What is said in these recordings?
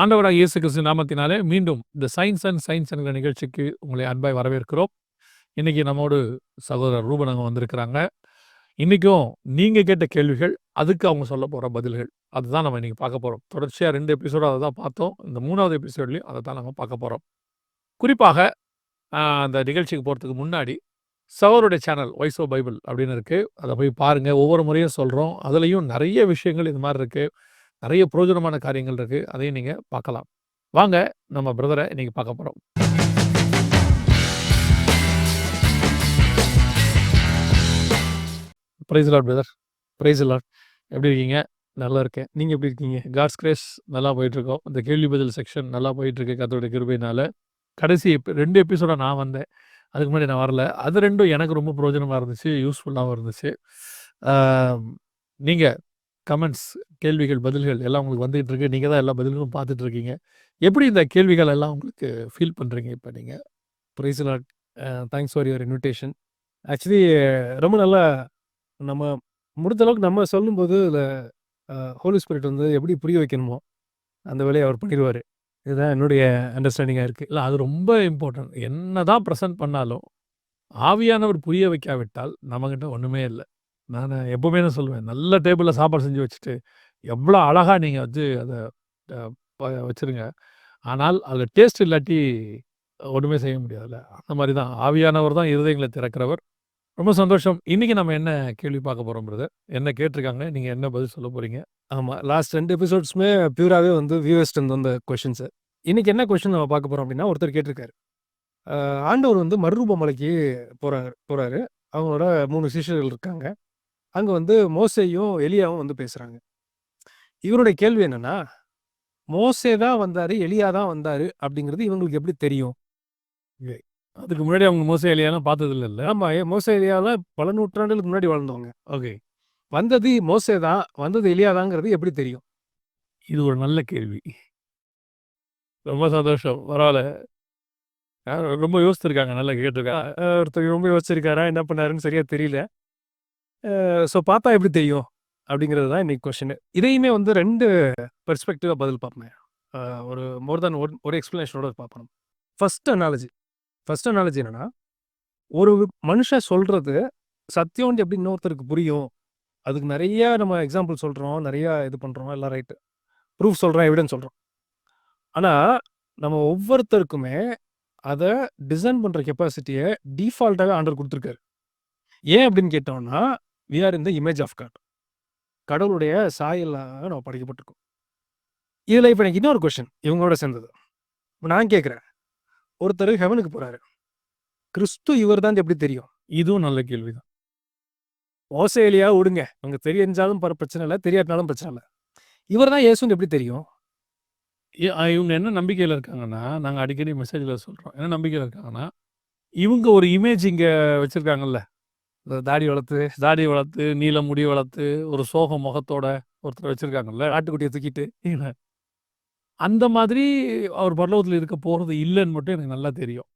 ஆண்டவராகிய இயேசு கிறிஸ்து நாமத்தினாலே மீண்டும் இந்த சயின்ஸ் அண்ட் சயின்ஸ் என்கிற நிகழ்ச்சிக்கு உங்களை அன்பாய் வரவேற்கிறோம். இன்னைக்கு நம்மோடு சகோதரர் ரூபன் அங்க வந்திருக்கிறாங்க. இன்னைக்கும் நீங்க கேட்ட கேள்விகள், அதுக்கு அவங்க சொல்ல போற பதில்கள். அதுதான் நம்ம இன்னைக்கு பார்க்க போறோம். தொடர்ச்சியா 2 எபிசோடு அத தான் பார்த்தோம். இந்த 3வது எபிசோட்லயும் அத தான் நம்ம பார்க்க போறோம். குறிப்பாக அந்த நிகழ்ச்சிக்கு போறதுக்கு முன்னாடி, சகோதரருடைய சேனல் வாய்ஸ் ஆஃப் பைபிள் அப்படின்னு இருக்கு. அத போய் பாருங்க. ஒவ்வொரு முறையும் சொல்றோம். அதுலயும் நெறைய விஷயங்கள் இது மாரி இருக்கு. நெறைய பிரயோஜனமான காரியங்கள் இருக்கு. அதையும் நீங்க பார்க்கலாம். வாங்க நம்ம பிரதர இன்னைக்கு பார்க்க போறோம். Praise the Lord brother. Praise the Lord. எப்படி இருக்கீங்க? நல்லா இருக்கேன். நீங்க எப்படி இருக்கீங்க? காட்ஸ் கிரேஸ் நல்லா போயிட்டுருக்கோம். இந்த கேள்வி பதில் செக்ஷன் நல்லா போயிட்டுருக்கு கர்த்தருடைய கிருபையினால. கடைசி 2 எபிசோடா நான் வந்தேன். அதுக்கு முன்னாடி நான் வரல. அது 2ம் எனக்கு ரொம்ப பிரயோஜனமா இருந்துச்சு. யூஸ்ஃபுல்லாவும் இருந்துச்சு. ஆ நீங்க கமெண்ட்ஸ், கேள்விகள், பதில்கள் எல்லாம் உங்களுக்கு வந்துகிட்டு இருக்கு. நீங்க தான் எல்லா பதில்களும் பார்த்துட்டு இருக்கீங்க. எப்படி இந்த கேள்விகள் எல்லாம் உங்களுக்கு ஃபீல் பண்றீங்க இப்ப நீங்க? Praise the Lord. Thanks for your invitation. Actually ரொம்ப நல்லா நம்ம முடிந்த அளவுக்கு நம்ம சொல்லும்போது அதில் ஹோலி ஸ்பிரிட் வந்து எப்படி புரிய வைக்கணுமோ அந்த வேலையை அவர் பண்ணிடுவார். இதுதான் என்னுடைய அண்டர்ஸ்டாண்டிங்காக இருக்குது. இல்ல அது ரொம்ப இம்பார்ட்டன்ட். என்னதான் பிரசன்ட் பண்ணாலும், ஆவியானவர் புரிய வைக்காவிட்டால் நம்மகிட்ட ஒண்ணுமே இல்ல. நானு எப்பவுமே தான் சொல்லுவேன். நல்ல டேபிள்ல சாப்பாடு செஞ்சு வச்சுட்டு, எவ்வளோ அழகா நீங்க வந்து அத அ ப வச்சுருங்க. ஆனால் அதில டேஸ்ட் இல்லாட்டி ஒண்ணுமே செய்ய முடியாதுல்ல. அந்த மாரி தான். ஆவியானவர் தான் இருதயங்கள திறக்கிறவர். ரொம்ப சந்தோஷம். இன்னைக்கு நம்ம என்ன கேள்வி பார்க்க போறோம் பிரதர்? என்ன கேட்டிருக்காங்க? நீங்க என்ன பதில் சொல்ல போறீங்க? ஆமாம், லாஸ்ட் 2 எபிசோட்ஸுமே பியூராகவே வந்து வியூவர்ஸ்ட் வந்த கொஷின்ஸு. இன்றைக்கி என்ன கொஷின் நம்ம பார்க்க போகிறோம் அப்படின்னா, ஒருத்தர் கேட்டிருக்காரு. ஆண்டவர் வந்து மறுரூப மலைக்கு போகிறாரு. அவங்களோட 3 சிஷ்யர்கள் இருக்காங்க. அங்கே வந்து மோசேயும் எலியாவும் வந்து பேசுகிறாங்க. இவருடைய கேள்வி என்னென்னா, மோசே தான் வந்தார், எலியா தான் வந்தார் அப்படிங்கிறது இவங்களுக்கு எப்படி தெரியும்? அதுக்கு முன்னாடி அவங்க மோசே எலியாலாம் பார்த்தது இல்லல்ல? ஆமா, மோசே எலியாலாம் பல நூற்றாண்டுகளுக்கு முன்னாடி வாழ்ந்தவங்க. ஓகே. வந்தது மோசே தான், வந்தது எலியா தாங்கிறது எப்படி தெரியும்? இது ஒரு நல்ல கேள்வி. ரொம்ப சந்தோஷம். பரவால்ல. ரொம்ப யோசிச்சிருக்காங்க. நல்லா கேட்டிருக்காங்க. ஒருத்தர் ரொம்ப யோசிச்சிருக்காரா, என்ன பண்ணாருன்னு சரியா தெரியல. ஸோ பார்த்தா எப்படி தெரியும்? அப்படிங்கிறது தான் இன்னைக்கு கொஸ்டினு. இதையுமே வந்து 2 பெர்ஸ்பெக்டிவா பதில் பார்ப்பேன். ஒரு மோர் தென் ஒரு எக்ஸ்ப்ளனேஷனோட பார்க்கணும். ஃபர்ஸ்ட் அனாலஜி என்னன்னா, ஒரு மனுஷன் சொல்றது சத்தியம்னு எப்படி இன்னொருத்தருக்கு புரியும்? அதுக்கு நெறைய நம்ம எக்ஸாம்பிள் சொல்றோம், நெறைய இது பண்றோம், எல்லாம் ரைட்டு. ப்ரூஃப் சொல்றோம், எவிடன்ஸ் சொல்றோம். ஆனா, நம்ம ஒவ்வொருத்தருக்குமே அத டிசைன் பண்ற கெப்பாசிட்டிய டிஃபால்ட்டாவே ஆண்டவர் குடுத்துருக்காரு. ஏன் அப்படின்னு கேட்டோம்னா, we are in the image of God. கடவுளுடைய சாயலாக நம்ம படைக்கப்பட்டிருக்கோம். இதுல இப்ப எனக்கு இன்னொரு கொஸ்டின் இவங்களோட சேர்ந்தது. நான் கேட்கிறேன், ஒருத்தர் ஹெவனுக்கு போறாரு. கிறிஸ்து இவர் தான் எப்படி தெரியும்? இதுவும் நல்ல கேள்விதான். மோசே எலியா விடுங்க. அவங்க தெரிஞ்சாலும் பிரச்சனை இல்ல, தெரியாட்டினாலும் பிரச்சனை இல்ல. இவர் தான் இயேசுன்னு எப்படி தெரியும்? இவங்க என்ன நம்பிக்கையில இருக்காங்கன்னா, நாங்க அடிக்கடி மெசேஜ்ல சொல்றோம். என்ன நம்பிக்கையில இருக்காங்கன்னா, இவங்க ஒரு இமேஜ் இங்க வச்சிருக்காங்கல்ல. தாடி வளர்த்து, தாடி வளர்த்து, நீல முடி வளர்த்து, ஒரு சோக முகத்தோட ஒருத்தர் வச்சிருக்காங்கல்ல. ஆட்டுக்குட்டிய தூக்கிட்டு. அந்த மாதிரி அவர் பரலோகத்துல இருக்க போறது இல்லன்னு மட்டும் எனக்கு நல்லா தெரியும்.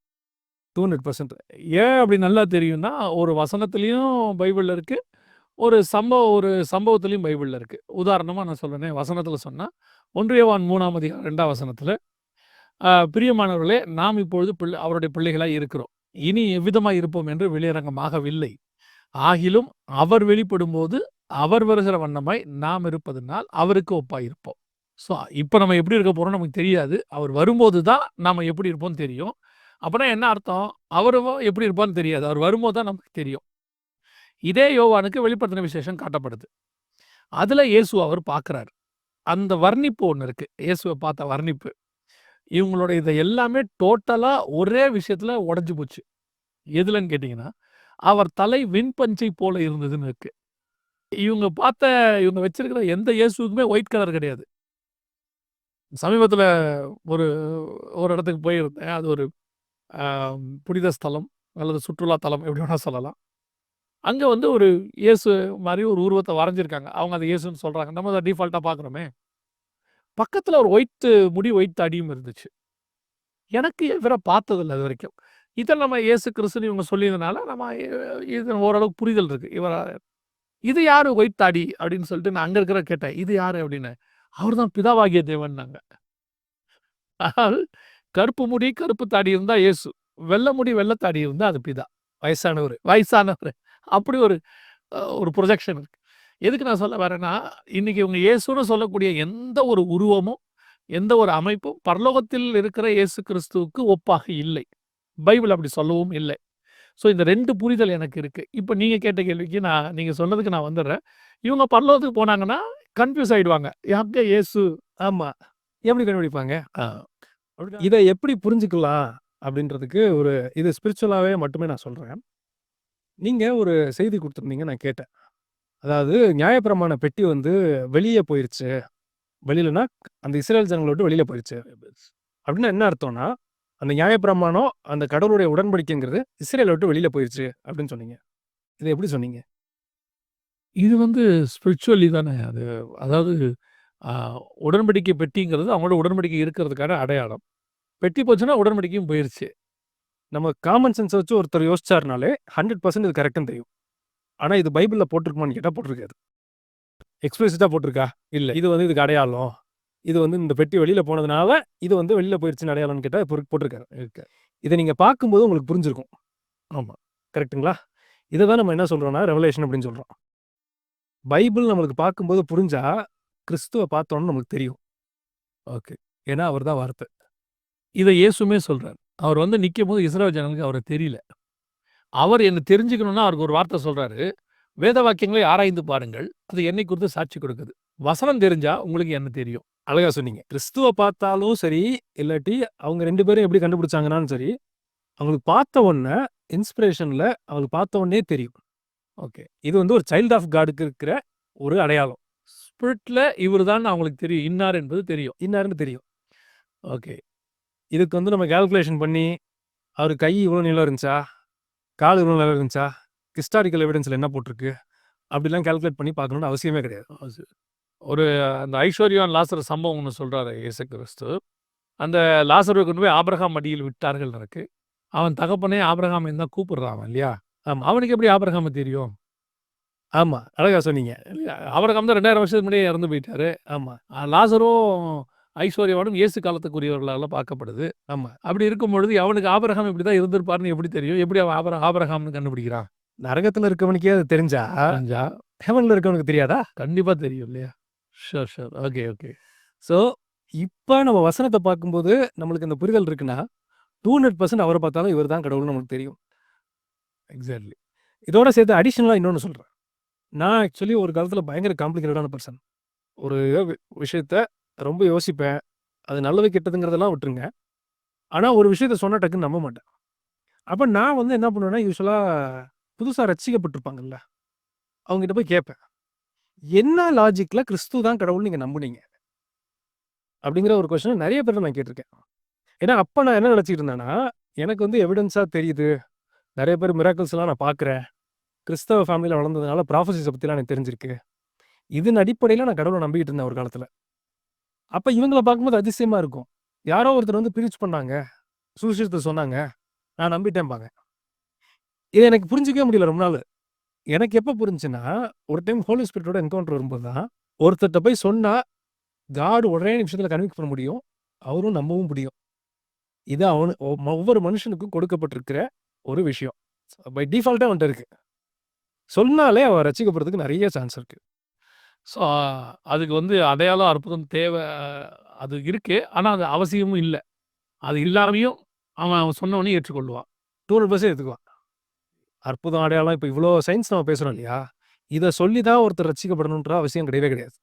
200%. ஏன் அப்படி நல்லா தெரியும்னா, ஒரு வசனத்திலயும் பைபிள்ல இருக்கு. ஒரு சம்பவத்திலயும் பைபிள்ல இருக்கு. உதாரணமா நான் சொல்றேனே, வசனத்துல சொன்னா, 1 யோவான் 3ஆம் அதிகாரம் 2ஆம் வசனத்துல, பிரியமானவர்களே, நாம் இப்பொழுது அவருடைய பிள்ளைகளாய் இருக்கிறோம். இனி எவ்விதமாய் இருப்போம் என்று வெளியரங்கமாகவில்லை. ஆகிலும் அவர் வெளிப்படும்போது, அவர் வருகிற வண்ணமாய் நாம் இருப்பதனால் அவருக்கு ஒப்பாய் இருப்போம். ஸோ, இப்ப நம்ம எப்படி இருக்க போறோம்னு நமக்கு தெரியாது. அவர் வரும்போது தான் நாம எப்படி இருப்போம்னு தெரியும். அப்பன்னா என்ன அர்த்தம்? அவரும் எப்படி இருப்பார்ன்னு தெரியாது. அவர் வரும்போது தான் நமக்கு தெரியும். இதே யோவானுக்கு வெளிப்படுத்தின விசேஷம் காட்டப்படுது. அதுல இயேசுவ அவர் பார்க்கிறாரு. அந்த வர்ணிப்பு ஒண்ணு இருக்கு. இயேசுவ பார்த்த வர்ணிப்பு. இவங்களோட இத எல்லாமே டோட்டலா ஒரே விஷயத்துல உடைஞ்சு போச்சு. எதுலன்னு கேட்டீங்கன்னா, அவர் தலை வெண்பஞ்சை போல இருந்ததுன்னு இருக்கு. இவங்க வச்சிருக்கிற எந்த இயேசுவுக்குமே ஒயிட் கலர் கிடையாது. சமீபத்துல ஒரு ஒரு இடத்துக்கு போயிருந்தேன். அது ஒரு அ புனித ஸ்தலம் அல்லது சுற்றுலா தலம் எப்படி வேணா சொல்லலாம். அங்க வந்து ஒரு இயேசு மாரி ஒரு உருவத்த வரைஞ்சிருக்காங்க. அவங்க அத இயேசுன்னு சொல்றாங்க. நம்ம அத டிஃபால்ட்டா பார்க்குறோமே. பக்கத்துல ஒரு ஒயிட் தாடியும் இருந்துச்சு. எனக்கு இவர பார்த்ததில்ல இதுவரைக்கும். இத நம்ம இயேசு கிறிஸ்துன்னு இவங்க சொல்லியதுனால, நம்ம இது ஓரளவுக்கு புரிதல் இருக்கு. இது யாரு ஒயிட் தாடி? அப்படின்னு சொல்லிட்டு நான் அங்க இருக்கிறவர கேட்டேன். இது யாரு அப்படின்னு. அவர் தான் பிதாவாகிய தேவன்னாங்க. அதாவது கருப்பு முடி, கருப்பு தாடி இருந்தா இயேசு. வெள்ள முடி, வெள்ள தாடி இருந்தா அது பிதா. வயசானவரு. வயசானவரு. அப்படி ஒரு ப்ரொஜெக்ஷன் இருக்கு. எதுக்கு நான் சொல்ல வரேன்னா, இன்னைக்கு இவங்க இயேசுன்னு சொல்லக்கூடிய எந்த ஒரு உருவமும், எந்த ஒரு அமைப்பும் பரலோகத்தில் இருக்கிற இயேசு கிறிஸ்துவுக்கு ஒப்பாக இல்லை. பைபிள் அப்படி சொல்லவும் இல்லை. ஸோ இந்த 2 புரிதல் எனக்கு இருக்கு. இப்ப நீங்க கேட்ட கேள்விக்கு நீங்க சொன்னதுக்கு நான் வந்துர்றேன். இவங்க பரலோகத்துக்கு போனாங்கன்னா, கன்ஃப்யூஸ் ஆயிடுவாங்க. எங்க இயேசு? ஆமா. எப்படி கண்டுபிடிப்பாங்க? அ இத எப்படி புரிஞ்சுக்கலாம் அப்படின்றதுக்கு இது ஸ்பிரிச்சுவலாவே மட்டுமே நான் சொல்றேன். நீங்க ஒரு செய்தி குடுத்திருந்தீங்க நான் கேட்டேன். அதாவது நியாயப்பிரமாண பெட்டி வந்து வெளிய போயிருச்சு. வெளிலனா அந்த இஸ்ரேல் ஜனங்கள விட்டு வெளில போயிருச்சு. அப்படின்னா என்ன அர்த்தம்னா, அந்த நியாயப்பிரமாணம், அந்த கடவுளுடைய உடன்படிக்கைங்கிறது இஸ்ரேல விட்டு வெளில போயிருச்சு அப்படின்னு சொன்னீங்க. இத எப்படி சொன்னீங்க? இது வந்து ஸ்பிரிச்சுவலி தானே அது. அதாவது அ உடன்படிக்கை பெட்டிங்கிறது அவங்களோட உடன்படிக்கை இருக்கிறதுக்கான அடையாளம். பெட்டி போச்சுன்னா உடன்படிக்கையும் போயிருச்சு. நம்ம காமன் சென்ஸ வச்சு ஒருத்தர் யோசிச்சாருனாலே 100% இது கரெக்ட்ன்னு தெரியும். ஆனா இது பைபிள்ல போட்டிருக்குமான்னு கேட்டா போட்டிருக்காது. எக்ஸ்பிளிசிட்டா போட்டிருக்கா? இல்ல. இது வந்து இதுக்கு அடையாளம். இது வந்து இந்த பெட்டி வெளில போனதுனால, இது வந்து வெளில போயிருச்சுன்னு அடையாளம்ன்னு கேட்டா போட்டிருக்காரு. இருக்கு. இத நீங்க பார்க்கும்போது உங்களுக்கு புரிஞ்சிருக்கும். ஆமா. கரெக்ட்டுங்களா? இத தான் நம்ம என்ன சொல்றோம்னா, ரெவலேஷன் அப்படின்னு சொல்றோம். பைபிள் நம்மளுக்கு பார்க்கும்போது புரிஞ்சா, கிறிஸ்துவ பார்த்தோம்னு நமக்கு தெரியும். ஓகே. ஏன்னா அவர் தான் வார்த்தை. இத இயேசுவுமே சொல்றாரு. அவர் வந்து நிக்கும்போது இஸ்ரவேல் ஜனங்களுக்கு அவர தெரியல. அவர் என்ன தெரிஞ்சுக்கணும்னா அவருக்கு ஒரு வார்த்தை சொல்றாரு. வேத வாக்கியங்களை ஆராய்ந்து பாருங்கள். அது என்னை குறித்து சாட்சி கொடுக்குது. வசனம் தெரிஞ்சா உங்களுக்கு என்ன தெரியும். அழகா சொன்னீங்க. கிறிஸ்துவ பார்த்தாலும் சரி, இல்லாட்டி அவங்க 2 பேரும் எப்படி கண்டுபிடிச்சாங்கன்னாலும் சரி, அவங்களுக்கு பார்த்த உடனே இன்ஸ்பிரேஷன்ல அவங்களுக்கு பார்த்த உடனே தெரியும். ஓகே. இது வந்து ஒரு சைல்ட் ஆஃப் காட்க்கு இருக்கிற ஒரு அடையாளம். ஸ்பிரிட்ல இவரு தான் அவங்களுக்கு தெரியும். இன்னார் என்பது தெரியும். இன்னாருன்னு தெரியும். ஓகே. இதுக்கு வந்து நம்ம கால்குலேஷன் பண்ணி, அவரு கை இவ்வளோ நீளம் இருந்துச்சா? கால் இவ்வளோ நீளம் இருந்துச்சா? ஹிஸ்டாரிக்கல் எவிடன்ஸ்ல என்ன போட்டிருக்கு? அப்படிலாம் கால்குலேட் பண்ணி பார்க்கணும்னு அவசியமே கிடையாது. அது ஒரு அந்த ஐஸ்வர்யவான் லாசரு சம்பவம் ஒண்ணு சொல்றாரு இயேசு கிறிஸ்து. அந்த லாசருவ கொண்டு போய் ஆபிரகாம் மடியில் விட்டார்கள் இருக்கு. அவன் தகப்பனே ஆபிரகாமையும் தான் கூப்பிடுறான் அவன் இல்லையா? ஆமா, அவனுக்கு எப்படி ஆபிரகாம தெரியும்? ஆமா. அழகா சொன்னீங்க. இல்லையா? ஆபிரகாம் தான் 2000 வருஷத்துக்கு முன்னாடியே இறந்து போயிட்டாரு. ஆமா, லாசரும் ஐஸ்வர்யவானும் இயேசு காலத்துக்குரியவர்களால பார்க்கப்படுது. ஆமா. அப்படி இருக்கும் பொழுது அவனுக்கு ஆபிரகாம் இப்படிதான் இருந்திருப்பாருன்னு எப்படி தெரியும்? எப்படி அவன் ஆபிரகாம்னு கண்டுபிடிக்கிறான்? நரகத்துல இருக்கவனுக்கே அது தெரிஞ்சா, தெரிஞ்சா ஹெவன்ல இருக்கவனுக்கு தெரியாதா? கண்டிப்பா தெரியும் இல்லையா? Sure, sure. Okay, okay. So, இப்ப நம்ம வசனத்த பார்க்கும்போது, நம்மளுக்கு இந்த புரிதல் இருக்குன்னா, 200% அவர பார்த்தாலும் இவர் தான் கடவுள்னு நமக்கு தெரியும். எக்ஸாக்ட்லி. இதோட சேர்த்து அடிஷனலா இன்னொன்னு சொல்றேன். நான் ஆக்சுவலி ஒரு காலத்துல பயங்கர காம்ப்ளிகேட்டடான பெர்சன். ஒரு விஷயத்த ரொம்ப யோசிப்பேன். அது நல்லது கெட்டதுங்கிறதெல்லாம் விட்டுருங்க. ஆனா ஒரு விஷயத்த சொன்னா டக்குன்னு நம்ப மாட்டேன். அப்ப நான் வந்து என்ன பண்ணுவேன்னா, யூசுவலா புதுசா ரட்சிக்கப்பட்டிருப்பாங்கல்ல, அவங்ககிட்ட போய் கேட்பேன். என்ன லாஜிக்ல கிறிஸ்து தான் கடவுள்னு நீங்க நம்புனீங்க? அப்படிங்கிற ஒரு கொஸ்டின நெறைய பேர்ட்ட நான் கேட்டுருக்கேன். ஏன்னா, அப்ப நான் என்ன நெனச்சுக்கிட்டு இருந்தேன்னா, எனக்கு வந்து எவிடன்ஸா தெரியுது. நெறைய பேர் மிராக்கிள்ஸ்லாம் நான் பார்க்குறேன். கிறிஸ்தவ ஃபேமிலில வளர்ந்ததுனால ப்ராஃபஸிஸ பத்திலாம் எனக்கு தெரிஞ்சிருக்கு. இதன் அடிப்படையில நான் கடவுள நம்பிக்கிட்டு இருந்தேன் ஒரு காலத்துல. அப்ப இவங்கள பார்க்கும்போது அதிசயமா இருக்கும். யாரோ ஒருத்தர் வந்து ப்ரீச் பண்ணாங்க. சுவிசேஷத்த சொன்னாங்க. நான் நம்பிட்டேன்பாங்க. இத எனக்கு புரிஞ்சுக்கவே முடியல ரொம்ப நாளு. எனக்கு எப்ப புரிஞ்சுச்சுன்னா, ஒரு டைம் ஹோலி ஸ்பிரிட்டோட என்கவுண்டர் வரும்போது தான், ஒருத்தர்ட்ட போய் சொன்னா, காட் ஒரே நிமிஷத்துல கன்வின்ஸ் பண்ண முடியும். அவரும் நம்பவும் முடியும். இது ஒவ்வொரு மனுஷனுக்கும் கொடுக்கப்பட்டிருக்கிற ஒரு விஷயம். பை டிஃபால்ட்டா அவன்ட்ட இருக்கு. சொன்னாலே அவன் ரட்சிக்கப்படுறதுக்கு நெறைய சான்ஸ் இருக்கு. ஸோ அதுக்கு வந்து அடையாளம், அற்புதம் தேவை. அது இருக்கு. ஆனா அது அவசியமும் இல்ல. அது இல்லாமயும் அவன் சொன்னவனையும் ஏற்றுக்கொள்வான். 200% எடுத்துக்குவான். அற்புதம், அடையாளம் இப்ப இவ்ளோ சயின்ஸ் நம்ம பேசுறோம் இல்லையா? இத சொல்லி தான் ஒருத்தர் ரட்சிக்கப்படணுன்ற அவசியம் கிடையவே கிடையாது.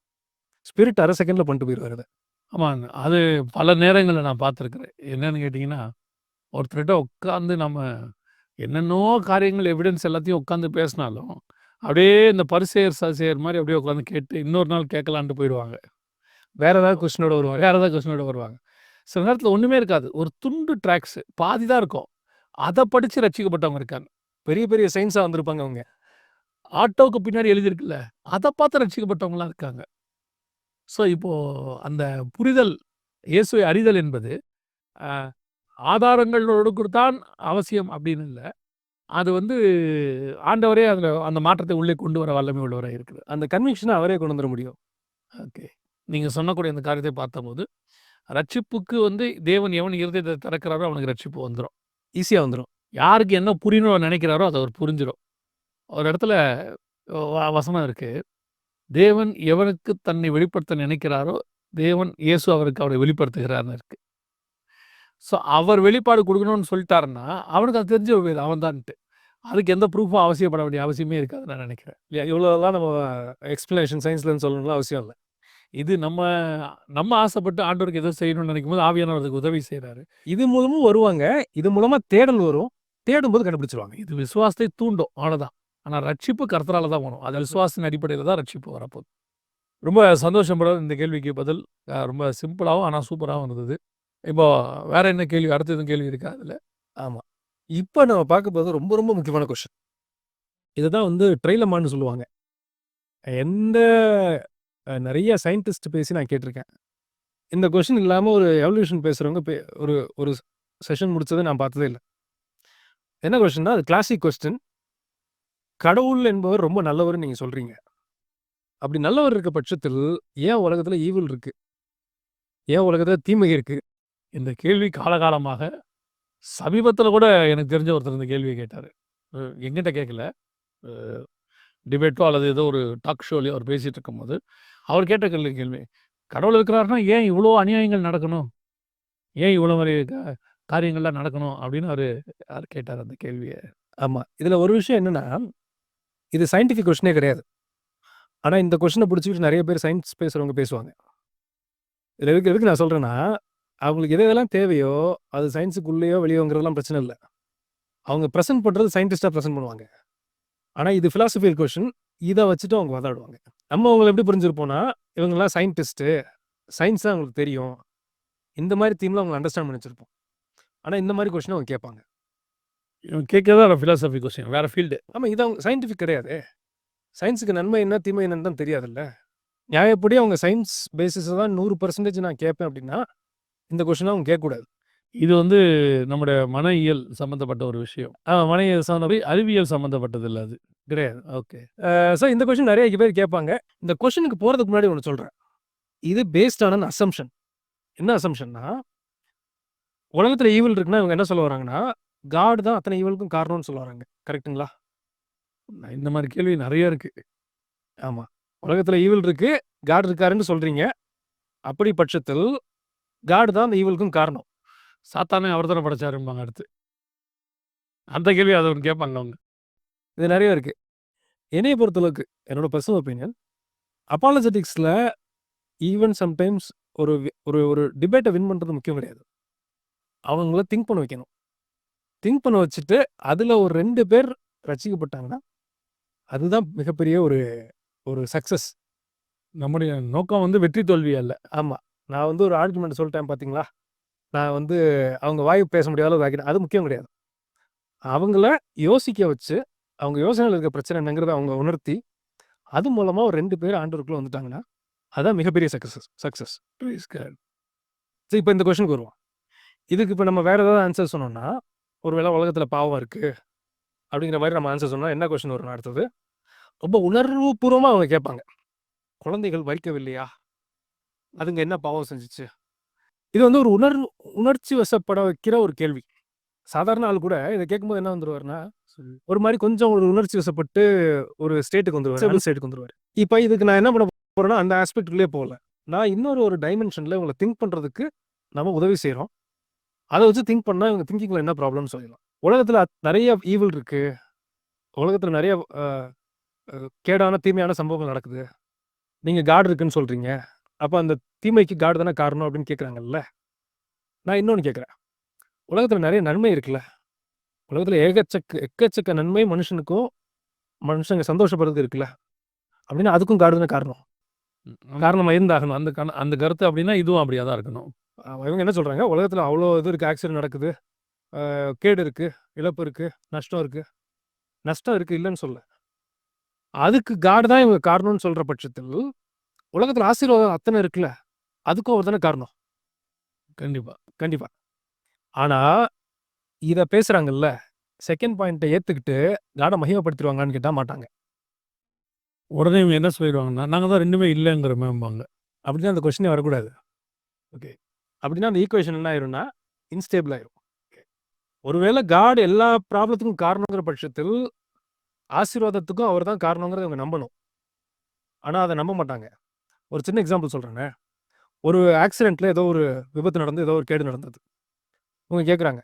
ஸ்பிரிட் அரை செகண்ட்ல பண்ணிட்டு போயிருவாரு அத. ஆமாங்க. அது பல நேரங்கள்ல நான் பார்த்துருக்கிறேன். என்னன்னு கேட்டீங்கன்னா, ஒருத்தர்ட்ட உட்காந்து நம்ம என்னென்னோ காரியங்கள் எவிடன்ஸ் எல்லாத்தையும் உட்காந்து பேசினாலும், அப்படியே இந்த பரிசேயர், சதுசேயர் மாரி அப்படியே உட்காந்து கேட்டு, இன்னொரு நாள் கேட்கலான்ட்டு போயிடுவாங்க. வேற ஏதாவது கொஸ்டினோட வருவாரு. வேற ஏதாவது கொஸ்டினோட வருவாங்க. சில நேரத்தில ஒண்ணுமே இருக்காது. ஒரு துண்டு ட்ராக்ஸ் பாதி தான் இருக்கும். அத படிச்சு ரட்சிக்கப்பட்டவங்க இருக்காங்க. பெரிய பெரிய சயின்ஸா வந்திருப்பாங்க அவங்க. ஆட்டோவுக்கு பின்னாடி எழுதியிருக்குல்ல, அத பார்த்து ரட்சிக்கப்பட்டவங்கலாம் இருக்காங்க. ஸோ இப்போ அந்த புரிதல், இயேசுவை அறிதல் என்பது அ ஆதாரங்களோடு தான் அவசியம் அப்படின்னு இல்ல. அது வந்து ஆண்டவரே அதில அந்த மாற்றத்தை உள்ளே கொண்டு வர வல்லமை உள்ளவரா இருக்கிறார். அந்த கன்விக்ஷன அவரே கொண்டு வந்துர முடியும். ஓகே. நீங்க சொன்னக்கூடிய அந்த காரியத்தை பார்த்தபோது, ரட்சிப்புக்கு வந்து தேவன் எவன் இருதயத்தை திறக்கிறாரோ அவனுக்கு ரட்சிப்பு வந்துரும். ஈஸியா வந்துரும். யாருக்கு என்ன புரியணும்னு நினைக்கிறாரோ அது அவர் புரிஞ்சிரும். ஒரு இடத்துல வசனம் இருக்கு. தேவன் எவனுக்கு தன்னை வெளிப்படுத்த நினைக்கிறாரோ, தேவன் இயேசு அவருக்கு அவரை வெளிப்படுத்துகிறார்ன்னு இருக்கு. ஸோ அவர் வெளிப்பாடு குடுக்கணும்னு சொல்லிட்டாருன்னா, அவனுக்கு அது தெரிஞ்சு போயிடும் அவன் தான்ட்டு. அதுக்கு எந்த ப்ரூஃபும் அவசியப்பட வேண்டிய அவசியமே இருக்காதுன்னு நான் நினைக்கிறேன். இல்லையா? இவ்வளோலாம் நம்ம எக்ஸ்ப்ளனேஷன் சயின்ஸ்லன்னு சொல்லணும்லாம் அவசியம் இல்ல. இது நம்ம ஆசைப்பட்டு ஆண்டவருக்கு ஏதோ செய்யணும்னு நினைக்கும்போது ஆவியானவர் அதுக்கு உதவி செய்றாரு. இது மூலமும் வருவாங்க. இது மூலமா தேடல் வரும். தேடும்போது கண்டுபிடிச்சுருவாங்க. இது விசுவாசத்தை தூண்டும் அவ்வளோதான். ஆனா ரட்சிப்பு கர்த்தரால தான் வரும். அது விசுவாசத்தின் அடிப்படையில தான் ரட்சிப்பு வரப்போகுது. ரொம்ப சந்தோஷம் பிரதர். இந்த கேள்விக்கு பதில் ரொம்ப சிம்பிளாவும் ஆனா சூப்பராவும் இருந்தது. இப்போ வேற என்ன கேள்வி? அடுத்து எதுவும் கேள்வி இருக்கா அதுல? ஆமா. இப்ப நம்ம பார்க்க போறது ரொம்ப ரொம்ப முக்கியமான கொஸ்டின். இதுதான் வந்து ட்ரைலமான்னு சொல்லுவாங்க. எந்த நெறைய சயின்டிஸ்ட் பேசி நான் கேட்டிருக்கேன். இந்த கொஸ்டின் இல்லாம ஒரு எவல்யூஷன் பேசுறவங்க ஒரு ஒரு செஷன் முடிச்சத நான் பார்த்ததே இல்ல. என்ன கொஸ்டின்னா, அது கிளாசிக் கொஸ்டின். கடவுள் என்பவர் ரொம்ப நல்லவர்ன்னு நீங்க சொல்றீங்க. அப்படி நல்லவர் இருக்க பட்சத்தில் ஏன் உலகத்துல ஈவில் இருக்கு? ஏன் உலகத்துல தீமை இருக்கு? இந்த கேள்வி காலகாலமாக சமீபத்துல கூட எனக்கு தெரிஞ்ச ஒருத்தர் இந்த கேள்விய கேட்டாரு. என்கிட்ட கேட்கல. டிபேட்டோ அல்லது ஏதோ ஒரு டாக் ஷோலயோ அவர் பேசிட்டு இருக்கும்போது, அவர் கேட்ட கேள்வி. கடவுள் இருக்கிறாருன்னா ஏன் இவ்ளோ அநியாயங்கள் நடக்கணும்? ஏன் இவ்வளோ மாரி காரியங்கள்லாம் நடக்கணும்? அப்படின்னு அவரு கேட்டாரு அந்த கேள்விய. ஆமா. இதுல ஒரு விஷயம் என்னன்னா, இது சயின்டிஃபிக் கொஸ்டினே கிடையாது. ஆனா இந்த கொஸ்டின புடிச்சுக்கிட்டு நெறைய பேர் சயின்ஸ் பேசுறவங்க பேசுவாங்க. இதுல எதுக்கு நான் சொல்றேன்னா, அவங்களுக்கு எதெல்லாம் தேவையோ, அது சயின்ஸுக்குள்ளேயோ, வெளியோங்கிறதெல்லாம் பிரச்சனை இல்ல. அவங்க பிரசன்ட் பண்றது சயின்டிஸ்ட்டா பிரசன்ட் பண்ணுவாங்க. ஆனா இது பிலாசபிக்கல் கொஸ்டின். இத வச்சுட்டு அவங்க வாதாடுவாங்க. நம்ம அவங்கள எப்படி புரிஞ்சிருப்போம்னா, இவங்கலாம் சயின்டிஸ்ட்டு. சயின்ஸ் தான் அவங்களுக்கு தெரியும். இந்த மாரி தீம்ல அவங்க அண்டர்ஸ்டாண்ட் பண்ணி வச்சிருப்போம். ஆனா இந்த மாரி கொஸ்டின் அவங்க கேட்பாங்க. இவன் கேட்கறது பிலாசபி கொஸ்டின். வேற ஃபீல்டு. ஆமா, இது அவங்க சயின்டிஃபிக் கிடையாதே. சயின்ஸுக்கு நன்மை என்ன, தீமை என்னன்னு தான் தெரியாதுல்ல. நியாயப்படி அவங்க சயின்ஸ் பேசிஸ்ல தான் 100% நான் கேட்பேன் அப்படின்னா, இந்த கொஸ்டின அவங்க கேட்கக்கூடாது. இது வந்து நம்முடைய மனயியல் சம்மந்தப்பட்ட ஒரு விஷயம். மனயியல் சம்மந்தப்படி அறிவியல் சம்மந்தப்பட்டது இல்ல அது. கிடையாது. ஓகே. ஸோ இந்த கொஸ்டின் நெறைய பேர் கேட்பாங்க. இந்த கொஸ்டினுக்கு போறதுக்கு முன்னாடி ஒண்ணு சொல்றேன். இது பேஸ்ட் ஆன் அன் அசம்ப்ஷன். என்ன அசம்ப்ஷன்னா, உலகத்துல ஈவில் இருக்குன்னா இவங்க என்ன சொல்ல வராங்கன்னா, காட் தான் அத்தனை ஈவிலுக்கும் காரணம்னு சொல்ல வராங்க. கரெக்ட்டுங்களா? இந்த மாரி கேள்வி நெறைய இருக்கு. ஆமா. உலகத்துல ஈவில் இருக்கு. காட் இருக்காருன்னு சொல்றீங்க. அப்படி பட்சத்தில் காட் தான் அந்த ஈவிலுக்கும் காரணம். சாத்தானே அவர் தானே படைச்சாரும்பாங்க அடுத்து. அந்த கேள்வி அத ஒண்ணு கேட்பாங்க அவங்க. இது நெறைய இருக்கு. என்னைய பொறுத்தளவுக்கு, என்னோட பெர்சனல் ஒப்பீனியன், அப்பாலஜெட்டிக்ஸ்ல ஈவன் சம்டைம்ஸ் ஒரு ஒரு ஒரு டிபேட்ட வின் பண்றது முக்கியம் கிடையாது. அவங்கள திங்க் பண்ண வைக்கணும். திங்க் பண்ண வச்சுட்டு, அதுல ஒரு 2 பேர் ரட்சிக்கப்பட்டாங்கன்னா, அதுதான் மிகப்பெரிய ஒரு சக்சஸ். நம்முடைய நோக்கம் வந்து வெற்றி தோல்வி அல்ல. ஆமா. நான் வந்து ஒரு ஆர்குமெண்ட் சொல்லிட்டேன் பார்த்தீங்களா? நான் வந்து அவங்க வாய் பேச முடியாத அளவுக்கு ஆக்கிட்டேன். அது முக்கியம் கிடையாது. அவங்கள யோசிக்க வச்சு, அவங்க யோசனையில இருக்க பிரச்சனை என்னங்கிறத அவங்க உணர்த்தி, அது மூலமா ஒரு 2 பேர் ஆண்டவருக்குள்ள வந்துட்டாங்கன்னா, அதான் மிகப்பெரிய சக்சஸ். Price God. சரி, இப்ப இந்த கொஸ்டினுக்கு வருவோம். இதுக்கு இப்ப நம்ம வேற ஏதாவது ஆன்சர் சொன்னோம்னா, ஒருவேளை உலகத்துல பாவம் இருக்கு, அப்படிங்கிற மாரி நம்ம ஆன்சர் சொன்னா என்ன கொஸ்டின் வரும்னா அடுத்தது? ரொம்ப உணர்வுபூர்வமா அவங்க கேட்பாங்க. குழந்தைகள் மரிக்கவில்லையா? அதுங்க என்ன பாவம் செஞ்சுச்சு? இது வந்து ஒரு உணர்ச்சி வசப்பட வைக்கிற ஒரு கேள்வி. சாதாரண ஆள் கூட இத கேட்கும்போது என்ன வந்துருவாருன்னா, ஒரு மாரி கொஞ்சம் ஒரு உணர்ச்சி வசப்பட்டு ஒரு ஸ்டேட்டுக்கு வந்துருவாரு. ஸ்டேட்டுக்கு வந்துருவாரு. இப்ப இதுக்கு நான் என்ன பண்ண போறேன்னா, அந்த ஆஸ்பெக்ட்குள்ளயே போகல. நான் இன்னொரு ஒரு டைமென்ஷன்ல இவங்கள திங்க் பண்றதுக்கு நம்ம உதவி செய்றோம். அத வச்சு திங்க் பண்ணா இவங்க திங்கிங்ல என்ன ப்ராப்ளம்னு சொல்லிடலாம். உலகத்துல நெறைய ஈவில் இருக்கு. உலகத்துல நெறைய அ அ கேடான, தீமையான சம்பவங்கள் நடக்குது. நீங்க காட் இருக்குன்னு சொல்றீங்க. அப்ப அந்த தீமைக்கு காட் தானே காரணம் அப்படின்னு கேட்கறாங்கல்ல. நான் இன்னொன்னு கேட்கிறேன். உலகத்துல நெறைய நன்மை இருக்குல்ல. உலகத்துல எக்கச்சக்க நன்மை மனுஷனுக்கும், மனுஷங்க சந்தோஷப்படுறதுக்கு இருக்குல்ல. அப்படின்னா அதுக்கும் காட் தானே காரணம். காரணமா இருந்தாகணும். அந்த கருத்து அப்படின்னா இதுவும் அப்படியா தான் இருக்கணும். இவங்க என்ன சொல்றாங்க? உலகத்துல அவ்வளோ இது இருக்கு, ஆக்சிடென்ட் நடக்குது. கேடு இருக்கு, இழப்பு இருக்கு, நஷ்டம் இருக்கு. நஷ்டம் இருக்கு இல்லன்னு சொல்லல. அதுக்கு காட் தான் இவங்க காரணம்னு சொல்ற பட்சத்தில், உலகத்துல ஆசீர்வாதம் அத்தனை இருக்குல்ல. அதுக்கும் அவர் தானே காரணம். கண்டிப்பா. கண்டிப்பா. ஆனா, இத பேசுறாங்கல்ல, செகண்ட் பாயிண்ட்ட ஏத்துக்கிட்டு காட மகிமைப்படுத்திருவாங்களான்னு கேட்டா மாட்டாங்க. உடனே இவங்க என்ன சொல்லிருவாங்கன்னா, நாங்க தான் 2மே இல்லங்கிறோமேம்பாங்க. அப்படின்னா அந்த கொஸ்டினே வரக்கூடாது. ஓகே. அப்படின்னா அந்த ஈக்குவேஷன் என்ன ஆயிரும்னா இன்ஸ்டேபிள் ஆயிரும். ஒருவேளை காட் எல்லா ப்ராப்ளத்துக்கும் காரணங்கிற பட்சத்தில் ஆசீர்வாதத்துக்கும் அவர் தான் காரணங்கிறத இவங்க நம்பணும். ஆனால் அதை நம்ப மாட்டாங்க. ஒரு சின்ன எக்ஸாம்பிள் சொல்கிறேங்க. ஒரு ஆக்சிடென்ட்டில் ஏதோ ஒரு விபத்து நடந்து ஏதோ ஒரு கேடு நடந்தது. இவங்க கேட்குறாங்க,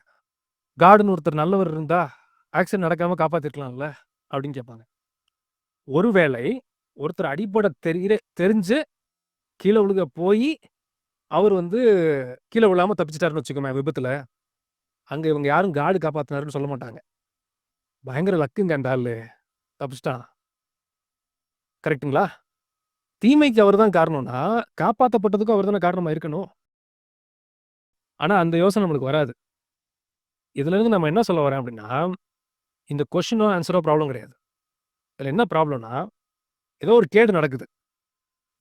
காடுன்னு ஒருத்தர் நல்லவர் இருந்தா ஆக்சிடென்ட் நடக்காமல் காப்பாற்றிருக்கலாம்ல அப்படின்னு கேட்பாங்க. ஒருவேளை ஒருத்தர் அடிப்படை தெரிஞ்சு கீழே விழுக போய் அவர் வந்து கீழே விழாமல் தப்பிச்சிட்டாருன்னு வச்சுக்கோமே விபத்தில், அங்கே இவங்க யாரும் காடு காப்பாற்றினாருன்னு சொல்ல மாட்டாங்க. பயங்கர லக்குங்க அந்த ஆள் தப்பிச்சிட்டான். கரெக்டுங்களா? தீமைக்கு அவர் தான் காரணம்னா காப்பாற்றப்பட்டதுக்கும் அவர் தானே காரணமாக இருக்கணும். ஆனால் அந்த யோசனை நம்மளுக்கு வராது. இதுலேருந்து நம்ம என்ன சொல்ல வரேன் அப்படின்னா, இந்த கொஷினோ ஆன்சரோ ப்ராப்ளம் கிடையாது. இதில் என்ன ப்ராப்ளம்னா, ஏதோ ஒரு கேடு நடக்குது.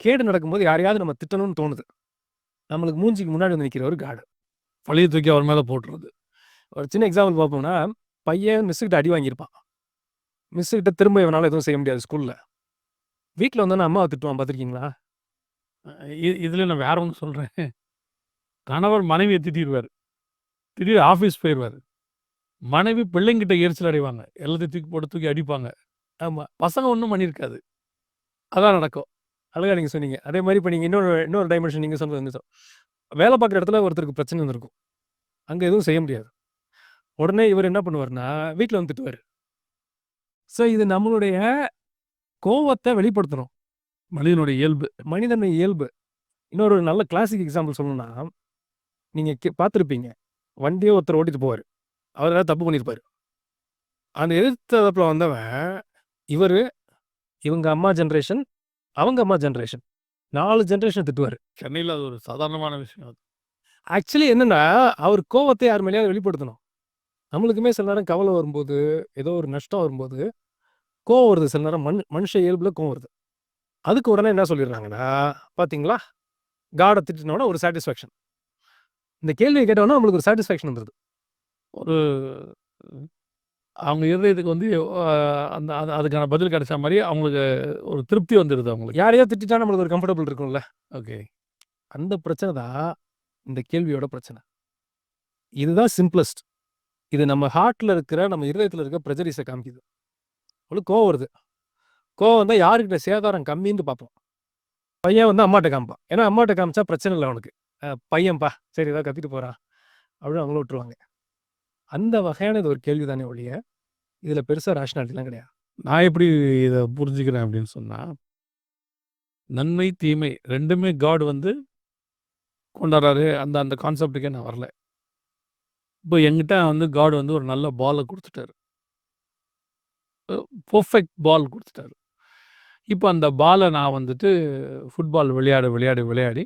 கேடு நடக்கும்போது யாரையாவது நம்ம திட்டணும்னு தோணுது. நம்மளுக்கு மூஞ்சிக்கு முன்னாடி வந்து நிற்கிற ஒரு காடு. பழைய தூக்கி அவர் மேலே போட்டுறது. ஒரு சின்ன எக்ஸாம்பிள் பார்ப்போம்னா, பையன் மிஸ்ஸுக்கிட்ட அடி வாங்கியிருப்பான். மிஸ்ஸுக்கிட்ட திரும்ப இவனால் எதுவும் செய்ய முடியாது ஸ்கூலில். வீட்டில் வந்தோன்னா அம்மாவை திட்டுவான், பார்த்துருக்கீங்களா? இதில் நான் வேற ஒன்று சொல்கிறேன். கணவர் மனைவியை திட்டிடுவார். திடீர் ஆஃபீஸ் போயிடுவார். மனைவி பிள்ளைங்கிட்ட எரிச்சல் அடைவாங்க. எல்லாத்தையும் தூக்கி போட்டு தூக்கி அடிப்பாங்க. ஆமாம், பசங்க ஒன்றும் பண்ணியிருக்காது. அதான் நடக்கும். அழகாக நீங்கள் சொன்னீங்க. அதே மாதிரி இப்போ நீங்கள் இன்னொரு டைமென்ஷன் நீங்கள் சொன்னது வந்து வேலை பார்க்குற இடத்துல ஒருத்தருக்கு பிரச்சனை இருந்திருக்கும். அங்கே எதுவும் செய்ய முடியாது. உடனே இவர் என்ன பண்ணுவார்னா வீட்டில் வந்து திட்டுவார். ஸோ இது நம்மளுடைய கோவத்தை வெளிப்படுத்தணும். மனிதனுடைய இயல்பு. மனிதன இயல்பு. இன்னொரு நல்ல கிளாசிக் எக்ஸாம்பிள் சொல்லணும்னா, நீங்கள் பார்த்துருப்பீங்க. வண்டியை ஒருத்தர் ஓட்டிட்டு போவார். அவர் ஏதாவது தப்பு பண்ணியிருப்பார். அந்த எதிர்த்த தரப்பில் வந்தவன் இவர், இவங்க அம்மா ஜென்ரேஷன், அவங்க அம்மா ஜென்ரேஷன், 4 ஜென்ரேஷன் திட்டுவார். சென்னையில் அது ஒரு சாதாரணமான விஷயம். அது ஆக்சுவலி என்னன்னா, அவர் கோவத்தை யார் மேலேயாவது வெளிப்படுத்தணும். நம்மளுக்குமே சில நேரம் கவலை வரும்போது, ஏதோ ஒரு நஷ்டம் வரும்போது கோவம் வருது. சில நேரம் மனுஷ இயல்புல கோவம் வருது. அதுக்கு உடனே என்ன சொல்லிடுறாங்கன்னா, பார்த்தீங்களா, காடை திட்டினோட ஒரு சாட்டிஸ்ஃபேக்ஷன். இந்த கேள்வியை கேட்டோன்னா நம்மளுக்கு ஒரு சாட்டிஸ்ஃபேக்ஷன் வந்துடுது. ஒரு அவங்க இருதயத்துக்கு வந்து அந்த அதுக்கான பதில் கிடைச்ச மாதிரி அவங்களுக்கு ஒரு திருப்தி வந்துடுது அவங்களுக்கு. யாரையோ திட்டிட்டா நம்மளுக்கு ஒரு கம்ஃபர்டபுள் இருக்கும்ல. ஓகே. அந்த பிரச்சனை தான் இந்த கேள்வியோட பிரச்சனை. இதுதான் சிம்பிளஸ்ட். இது நம்ம ஹார்ட்ல இருக்கிற, நம்ம இருதயத்தில் இருக்கிற ப்ரெஜரிஸை காமிக்குது. அவளுக்கு கோவம் வருது. கோவம் வந்தால் யாருக்கிட்ட சேதாரம் கம்மின்னு பார்ப்போம். பையன் வந்து அம்மாட்ட காமிப்பான். ஏன்னா அம்மாட்ட காமிச்சா பிரச்சனை இல்லை அவனுக்கு. பையன்பா சரி ஏதாவது கத்திட்டு போகிறான் அப்படின்னு அவங்கள விட்டுருவாங்க. அந்த வகையான இது ஒரு கேள்வி தானே ஒழிய, இதில் பெருசாக ரேஷனாலிட்டிலாம் கிடையாது. நான் எப்படி இதை புரிஞ்சுக்கிறேன் அப்படின்னு சொன்னால், நன்மை தீமை ரெண்டுமே காட் வந்து கொண்டாடுறாரு. அந்த அந்த கான்செப்டுக்கே நான் வரல. இப்போ என்கிட்ட வந்து காட் வந்து ஒரு நல்ல பாலை கொடுத்துட்டாரு. பர்ஃபெக்ட் பால் கொடுத்துட்டாரு. இப்போ அந்த பாலை நான் வந்துட்டு ஃபுட்பால் விளையாடி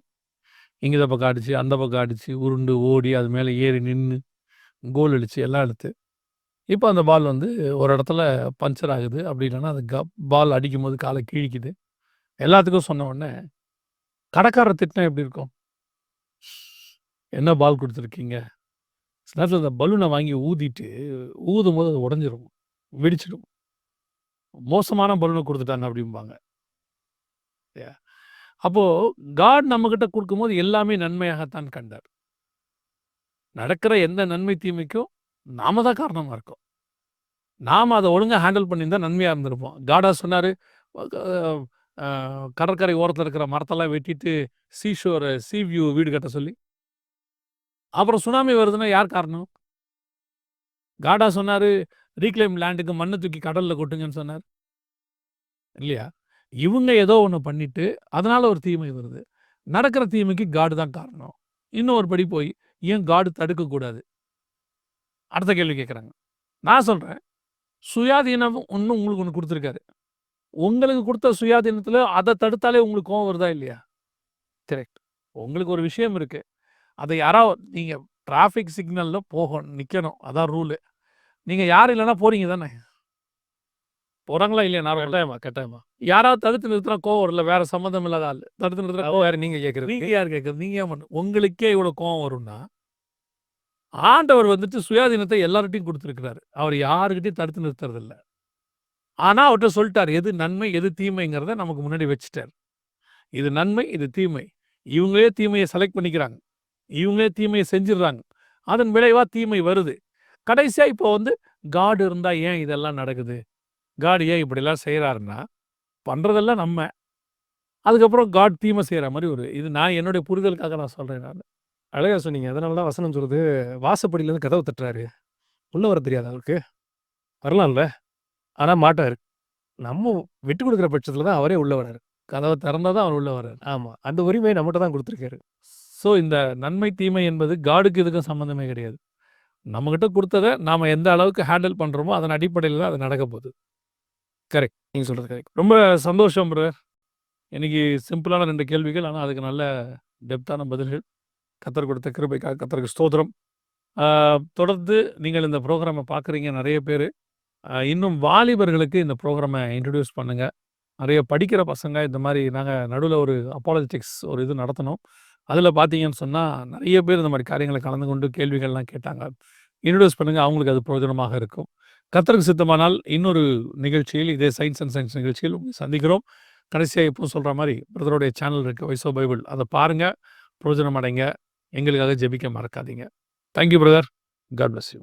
இந்த பக்கம் அடித்து அந்த பக்கம் அடித்து உருண்டு ஓடி அது மேலே ஏறி நின்று கோல் அடித்து எல்லாம் எடுத்து இப்போ அந்த பால் வந்து ஒரு இடத்துல பஞ்சர் ஆகுது. அப்படி இல்லைன்னா அது பால் அடிக்கும் போது காலை கிழிக்குது. எல்லாத்துக்கும் சொன்ன உடனே கடைக்காரர் திட்டினா எப்படி இருக்கும்? என்ன பால் கொடுத்துருக்கீங்க? சில நேரத்தில் அந்த பலூனை வாங்கி ஊதும் போது அது உடஞ்சிரும், வெடிச்சிடும். மோசமான பலூனை கொடுத்துட்டாங்க அப்படிம்பாங்க. அப்போது காட் நம்மக்கிட்ட கொடுக்கும்போது எல்லாமே நன்மையாகத்தான் கண்டார். நடக்கிற எந்த நன்மை தீமைக்கும் நாம தான் காரணமாக இருக்கோம். நாம் அதை ஒழுங்காக ஹேண்டில் பண்ணியிருந்தா நன்மையாக இருந்திருப்போம். காடா சொன்னார், கடற்கரை ஓரத்தில் இருக்கிற மரத்தெல்லாம் வெட்டிட்டு சீ வியூ வீடு கட்ட சொல்லி. அப்புறம் சுனாமி வருதுன்னா யார் காரணம்? காடா சொன்னார், ரீக்ளைம் லேண்டுக்கு மண்ணை தூக்கி கடலில் கொட்டுங்கன்னு சொன்னார் இல்லையா? இவங்க ஏதோ ஒன்று பண்ணிட்டு அதனால ஒரு தீமை வருது. நடக்கிற தீமைக்கு காடு தான் காரணம். இன்னும் ஒரு படி போய் ஏன் காடு தடுக்கக்கூடாது? அடுத்த கேள்வி கேட்குறாங்க. நான் சொல்கிறேன், சுயாதீனம் ஒன்று உங்களுக்கு ஒன்று கொடுத்துருக்காரு. உங்களுக்கு கொடுத்த சுயாதீனத்தில் அதை தடுத்தாலே உங்களுக்கு கோவம் வருதா இல்லையா? கரெக்ட். உங்களுக்கு ஒரு விஷயம் இருக்கு. அதை யாராவது நீங்கள் டிராஃபிக் சிக்னலில் நிற்கணும், அதான் ரூலு. நீங்கள் யாரும் இல்லைன்னா போறீங்க தானே? போகிறாங்களா இல்லையா? கட்டாயமா யாராவது தடுத்து நிறுத்தினா கோவம் வரல. வேற சம்மந்தம் இல்லாத ஆள் தடுத்து நிறுத்தினா வேறு நீங்கள் கேட்குறது. நீங்கள் யார் கேட்குறது? நீங்கள் ஏன் பண்ணு உங்களுக்கே இவ்வளோ கோவம் வரும்னா, ஆண்டவர் வந்துட்டு சுயாதீனத்தை எல்லார்கிட்டையும் கொடுத்துருக்கிறாரு. அவர் யாருக்கிட்டையும் தடுத்து நிறுத்துறது இல்லை. ஆனால் அவர்கிட்ட சொல்லிட்டார் எது நன்மை எது தீமைங்கிறத நமக்கு முன்னாடி வச்சுட்டார். இது நன்மை இது தீமை. இவங்களே தீமையை செலக்ட் பண்ணிக்கிறாங்க. இவங்களே தீமையை செஞ்சிடுறாங்க. அதன் விளைவா தீமை வருது. கடைசியா இப்போ வந்து காட் இருந்தா ஏன் இதெல்லாம் நடக்குது? காட் ஏன் இப்படிலாம் செய்றாருன்னா, பண்றதெல்லாம் நம்ம. அதுக்கப்புறம் காட் தீமை செய்ற மாரி இது நான் என்னுடைய புரிதலுக்காக நான் சொல்றேன் நானு. அழகா சொன்னீங்க. அதனால தான் வசனம் சொல்லுது, வாசப்படியிலேருந்து கதவு தட்டுறாரு. உள்ள வர தெரியாதா அவருக்கு? வரலாம்ல. ஆனா மாட்டாரு. நம்ம விட்டு குடுக்குற பட்சத்தில தான் அவரே உள்ள வராரு. கதவ திறந்தா தான் அவர் உள்ள வராரு. ஆமா. அந்த உரிமைய நம்மட்ட தான் குடுத்துருக்காரு. ஸோ இந்த நன்மை, தீமை என்பது காடுக்கு இதுக்கும் சம்மந்தமே கிடையாது. நம்மகிட்ட குடுத்தத நாம எந்த அளவுக்கு ஹேண்டில் பண்றோமோ, அதன் அடிப்படையில தான் அது நடக்க போகுது. கரெக்ட். நீங்க சொல்றது கரெக்ட். ரொம்ப சந்தோஷம் பிரதர். இன்னைக்கு சிம்பிளான 2 கேள்விகள். ஆனா அதுக்கு நல்ல டெப்த்தான பதில்கள். கர்த்தர் கொடுத்த கிருபைக்காக கர்த்தருக்கு ஸ்தோத்திரம். ஆ தொடர்ந்து நீங்கள் இந்த புரோகிராம பார்க்குறீங்க நெறைய பேரு. இன்னும் வாலிபர்களுக்கு இந்த புரோகிராம இன்ட்ரோடியூஸ் பண்ணுங்க. நெறைய படிக்கிற பசங்க இந்த மாரி நாங்க நடுவுல ஒரு அப்பாலஜெடிக்ஸ் ஒரு இது நடத்துனோம். அதில பார்த்தீங்கன்னு சொன்னா, நெறைய பேர் இந்த மாரி காரியங்கள கலந்து கொண்டு கேள்விகள்லாம் கேட்டாங்க. இன்ட்ரோடியூஸ் பண்ணுங்க. அவங்களுக்கு அது பிரயோஜனமாக இருக்கும். கர்த்தருக்கு சித்தமானால் இன்னொரு நிகழ்ச்சியில் இதே சயின்ஸ் அண்ட் சயின்ஸ் நிகழ்ச்சியில் உங்களை சந்திக்கிறோம். கடைசியா எப்பவும் சொல்ற மாரி பிரதருடைய சேனல் இருக்கு. Voice of Bible. அத பாருங்க. பிரயோஜனம் அடைங்க. எங்களுக்காக ஜெபிக்க மறக்காதீங்க. Thank you brother. God bless you.